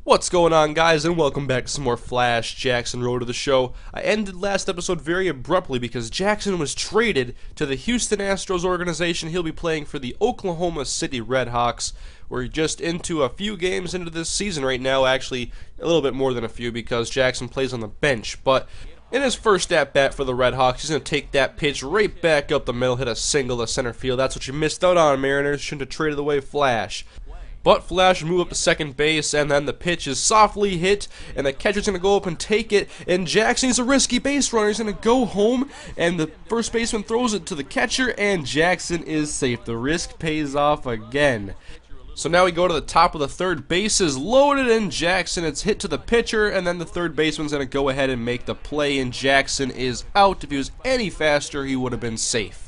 What's going on, guys, and welcome back to some more Flash Jackson Road to the Show. I ended last episode very abruptly because Jackson was traded to the Houston Astros organization. He'll be playing for the Oklahoma City Rtts. We're just into a few games into this season right now, actually a little bit more than a few because Jackson plays on the bench. But in his first at-bat for the Rtts, he's going to take that pitch right back up the middle, hit a single to center field. That's what you missed out on, Mariners. Shouldn't have traded away Flash. But Flash will move up to second base, and then the pitch is softly hit, and the catcher's going to go up and take it, and Jackson's a risky base runner. He's going to go home, and the first baseman throws it to the catcher, and Jackson is safe. The risk pays off again. So now we go to the top of the third bases, loaded, and Jackson, it's hit to the pitcher, and then the third baseman's going to go ahead and make the play, and Jackson is out. If he was any faster, he would have been safe.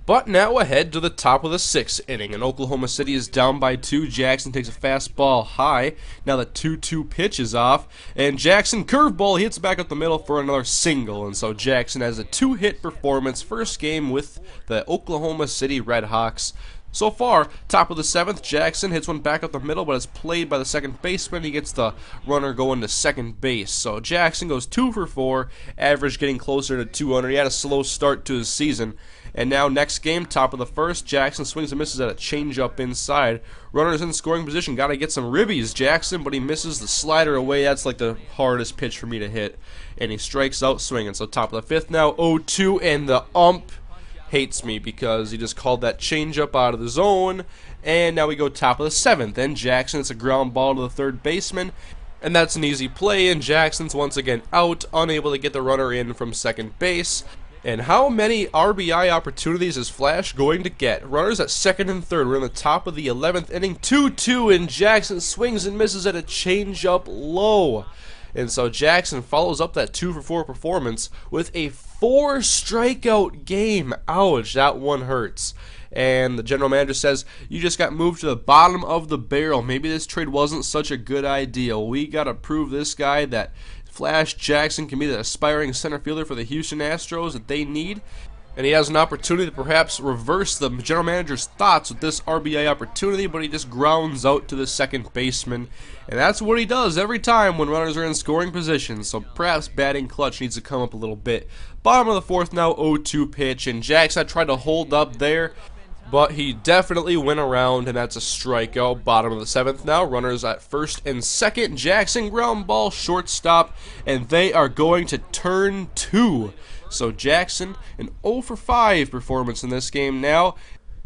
But now ahead to the top of the sixth inning, and Oklahoma City is down by 2. Jackson takes a fastball high. Now the 2-2 pitch is off, and Jackson curveball hits back up the middle for another single. And so Jackson has a 2-hit performance, first game with the Oklahoma City Rtts. So far, top of the 7th, Jackson hits one back up the middle, but it's played by the second baseman. He gets the runner going to second base. So Jackson goes 2 for 4, average getting closer to 200. He had a slow start to his season. And now next game, top of the 1st, Jackson swings and misses at a changeup inside. Runner's in scoring position, got to get some ribbies, Jackson, but he misses the slider away. That's like the hardest pitch for me to hit. And he strikes out swinging. So top of the 5th now, 0-2, and the ump hates me because he just called that changeup out of the zone. And now we go top of the 7th, and Jackson, it's a ground ball to the third baseman. And that's an easy play, and Jackson's once again out, unable to get the runner in from second base. And how many RBI opportunities is Flash going to get? Runners at second and third. We're in the top of the 11th inning. 2-2, and Jackson swings and misses at a changeup low. And so Jackson follows up that 2 for 4 performance with a 4 strikeout game. Ouch, that one hurts. And the general manager says, you just got moved to the bottom of the barrel. Maybe this trade wasn't such a good idea. We got to prove this guy that Flash Jackson can be the aspiring center fielder for the Houston Astros that they need. And he has an opportunity to perhaps reverse the general manager's thoughts with this RBI opportunity, but he just grounds out to the second baseman. And that's what he does every time when runners are in scoring position. So perhaps batting clutch needs to come up a little bit. Bottom of the 4th now, 0-2 pitch. And Jackson tried to hold up there, but he definitely went around, and that's a strikeout. Bottom of the 7th now, runners at first and second. Jackson ground ball, shortstop, and they are going to turn 2. So Jackson, an 0 for 5 performance in this game now.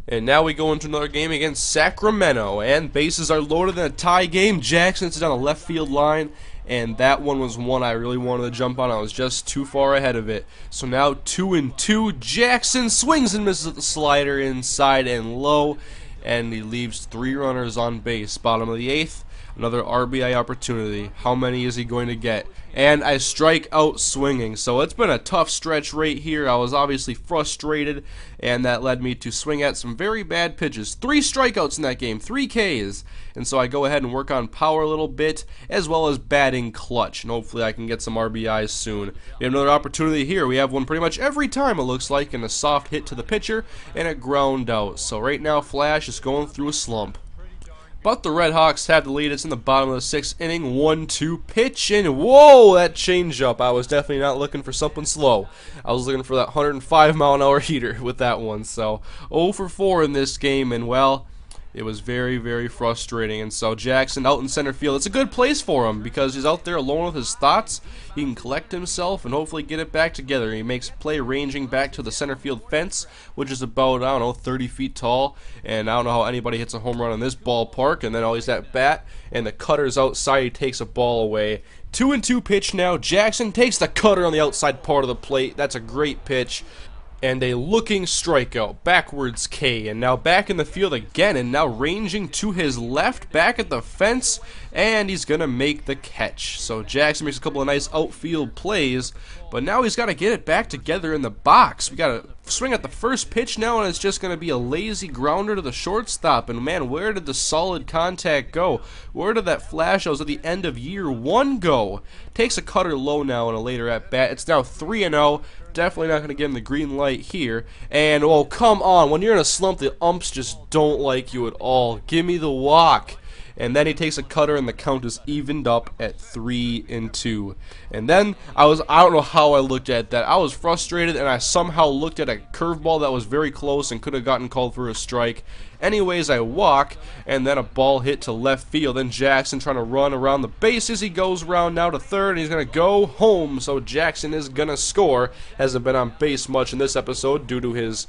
And now we go into another game against Sacramento, and bases are loaded in a tie game. Jackson's down a left field line, and that one was one I really wanted to jump on. I was just too far ahead of it. So now 2-2. Jackson swings and misses at the slider inside and low, and he leaves 3 runners on base. Bottom of the 8th, another RBI opportunity. How many is he going to get? And I strike out swinging. So it's been a tough stretch right here. I was obviously frustrated, and that led me to swing at some very bad pitches. 3 strikeouts in that game, 3 Ks. And so I go ahead and work on power a little bit, as well as batting clutch. And hopefully I can get some RBIs soon. We have another opportunity here. We have one pretty much every time, it looks like, and a soft hit to the pitcher, and a ground out. So right now Flash is going through a slump. But the Rtts have the lead. It's in the bottom of the 6th inning. 1-2 pitch, and whoa, that changeup. I was definitely not looking for something slow. I was looking for that 105-mile-an-hour heater with that one. So 0 for 4 in this game, and well, it was very, very frustrating. And so Jackson out in center field. It's a good place for him because he's out there alone with his thoughts. He can collect himself and hopefully get it back together. He makes a play ranging back to the center field fence, which is about, I don't know, 30 feet tall. And I don't know how anybody hits a home run in this ballpark. And then always that bat, and the cutter's outside. He takes a ball away. 2-2 pitch now. Jackson takes the cutter on the outside part of the plate. That's a great pitch. And a looking strikeout, backwards K, and now back in the field again, and now ranging to his left, back at the fence, and he's going to make the catch. So Jackson makes a couple of nice outfield plays, but now he's got to get it back together in the box. We got to swing at the first pitch now, and it's just going to be a lazy grounder to the shortstop. And man, where did the solid contact go? Where did that flash that was at the end of year 1 go? Takes a cutter low now in a later at bat. It's now 3-0. Definitely not going to give him the green light here. And oh, come on, when you're in a slump, the umps just don't like you at all. Give me the walk. and then he takes a cutter, and the count is evened up at 3-2. And then I don't know how I looked at that. I was frustrated, and I somehow looked at a curveball that was very close and could have gotten called for a strike. Anyways, I walk, and then a ball hit to left field. Then Jackson trying to run around the bases. He goes around now to third, and he's going to go home. So Jackson is going to score. Hasn't been on base much in this episode due to his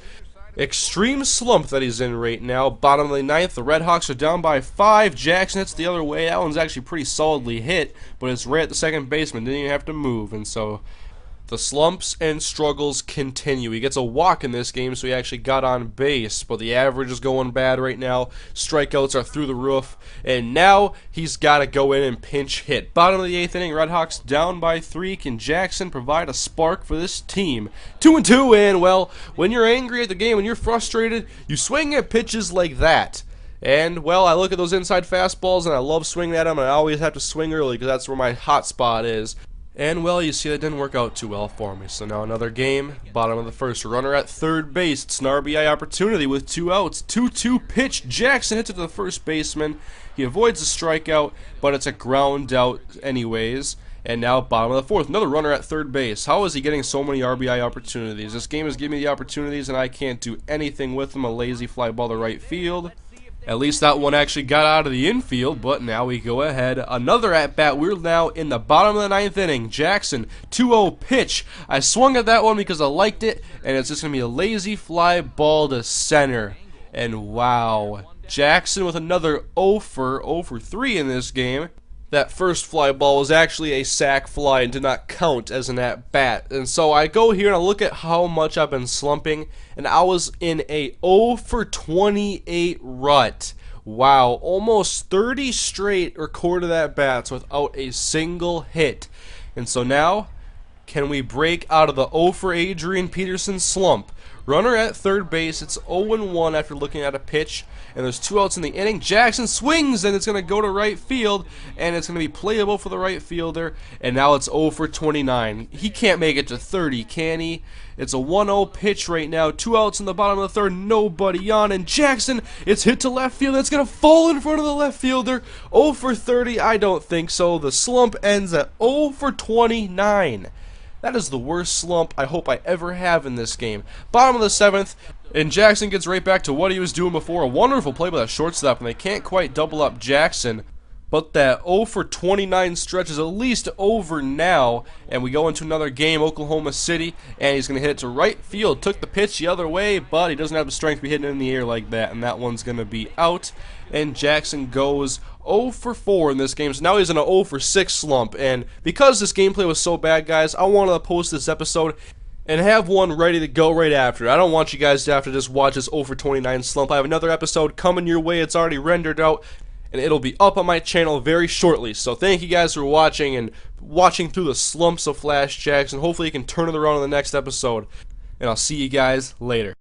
extreme slump that he's in right now. Bottom of the ninth, the Red Hawks are down by 5. Jackson hits the other way. That one's actually pretty solidly hit, but it's right at the second baseman. Didn't even have to move, and so the slumps and struggles continue. He gets a walk in this game, so he actually got on base, but the average is going bad right now. Strikeouts are through the roof, and now he's got to go in and pinch hit. Bottom of the 8th inning, Red Hawks down by 3. Can Jackson provide a spark for this team? 2-2, and well, when you're angry at the game, when you're frustrated, you swing at pitches like that. And, well, I look at those inside fastballs, and I love swinging at them, and I always have to swing early because that's where my hot spot is. And, well, you see, that didn't work out too well for me. So now another game, bottom of the first, runner at third base. It's an RBI opportunity with 2 outs. 2-2 pitch. Jackson hits it to the first baseman. He avoids the strikeout, but it's a ground out anyways. And now bottom of the fourth, another runner at third base. How is he getting so many RBI opportunities? This game is giving me the opportunities, and I can't do anything with them. A lazy fly ball to right field. At least that one actually got out of the infield, but now we go ahead. Another at-bat. We're now in the bottom of the 9th inning. Jackson, 2-0 pitch. I swung at that one because I liked it, and it's just going to be a lazy fly ball to center. And wow, Jackson with another 0 for 3 in this game. That first fly ball was actually a sac fly and did not count as an at-bat. And so I go here and I look at how much I've been slumping, and I was in a 0 for 28 rut. Wow, almost 30 straight recorded at-bats without a single hit. And so now, can we break out of the 0 for Adrian Peterson slump? Runner at third base. It's 0-1 after looking at a pitch, and there's 2 outs in the inning. Jackson swings, and it's going to go to right field, and it's going to be playable for the right fielder, and now it's 0 for 29. He can't make it to 30, can he? It's a 1-0 pitch right now. 2 outs in the bottom of the third, nobody on, and Jackson, it's hit to left field. It's going to fall in front of the left fielder. 0 for 30, I don't think so. The slump ends at 0 for 29. That is the worst slump I hope I ever have in this game. Bottom of the 7th, and Jackson gets right back to what he was doing before. A wonderful play by the shortstop, and they can't quite double up Jackson. But that 0 for 29 stretch is at least over now, and we go into another game, Oklahoma City, and he's going to hit it to right field. Took the pitch the other way, but he doesn't have the strength to be hitting it in the air like that, and that one's going to be out. And Jackson goes 0 for 4 in this game, so now he's in a 0 for 6 slump. And because this gameplay was so bad, guys, I wanted to post this episode and have one ready to go right after. I don't want you guys to have to just watch this 0 for 29 slump. I have another episode coming your way. It's already rendered out, and it'll be up on my channel very shortly. So thank you guys for watching and watching through the slumps of Flash Jackson. Hopefully you can turn it around in the next episode, and I'll see you guys later.